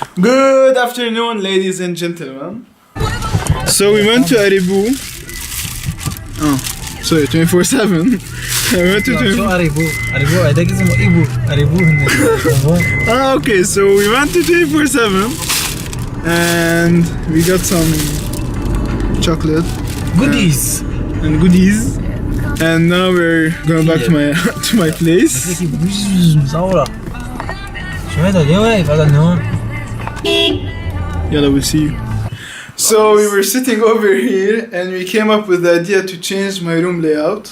Good afternoon, ladies and gentlemen. So we went to Aribu. Oh, sorry, 24/7. We went to شو أريبو؟ أريبو هذاك اسمه إيبو، أريبو okay, so we went to 24/7 and we got some chocolate goodies. and now we're going back to my place. مصورة. شو هذا ليه واقف هذا النهار؟ Yalla, we'll see you. So we were sitting over here and we came up with the idea to change my room layout.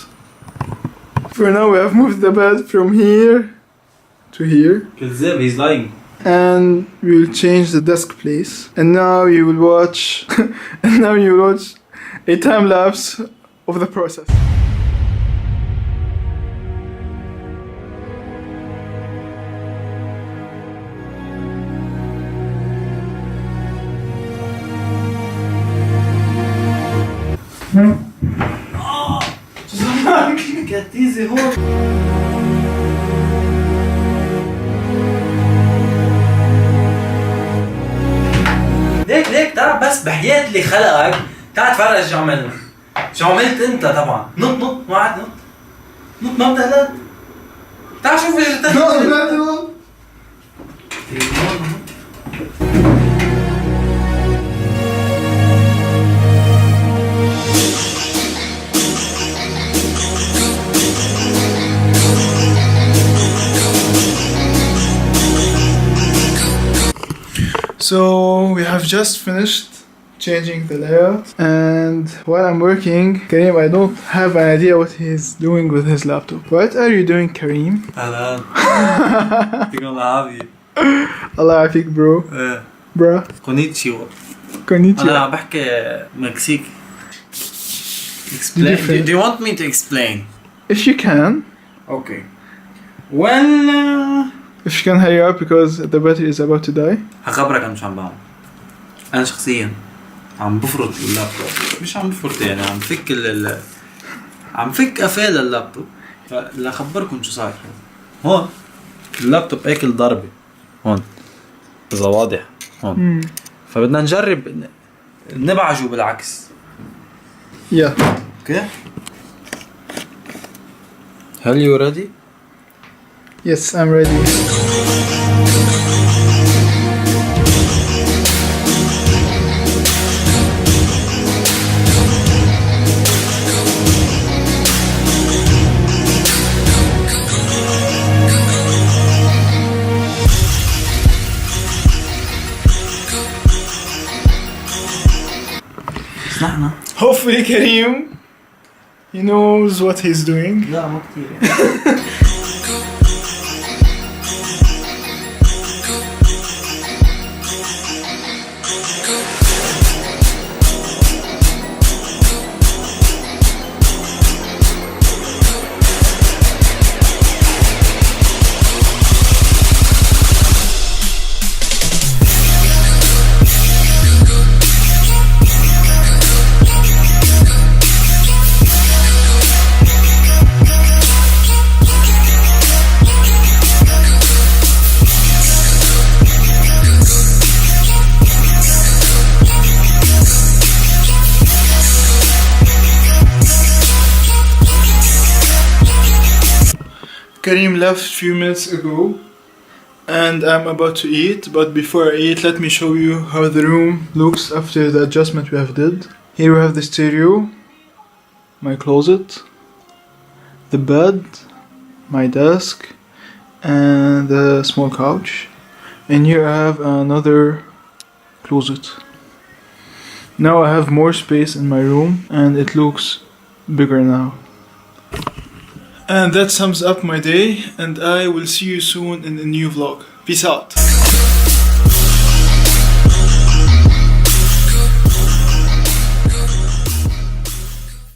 For now we have moved the bed from here to here. He's lying. And we will change the desk place. And now you will watch a time lapse of the process. Get easy هون. ليك تعال بس بحياة اللي خلقك تعال تفرج شو عملنا. شو عملت انت طبعا. نط ما عاد نط هلا. تعال شوف ايش So we have just finished changing the layout, and while I'm working, Kareem, I don't have an idea what he's doing with his laptop. What are you doing, Kareem? هلا. يعطيكم العافية. الله يعافيك bro. Bro. كونيتشيوا. Konnichiwa. أنا عم بحكي مكسيكي. Explain. Do you want me to explain? If you can. Okay. Well. If you can hurry up because the battery is about to die. هخبرك أنا شو عم بعمل. أنا شخصياً عم بفرط اللابتوب، مش عم بفرط يعني عم فك قفال اللابتوب. لأخبركم شو صار. هون اللابتوب أكل ضربة. هون إذا واضح هون. فبدنا نجرب نبعجه بالعكس. Yeah. Okay. Are you ready? Yes, I'm ready. Hopefully Kareem, he knows what he's doing. لا مو كتير. Kareem left a few minutes ago and I'm about to eat, but before I eat let me show you how the room looks after the adjustment we have did. Here we have the stereo, my closet, the bed, my desk and the small couch, and here I have another closet. Now I have more space in my room and it looks bigger now. And that sums up my day, and I will see you soon in a new vlog. Peace out.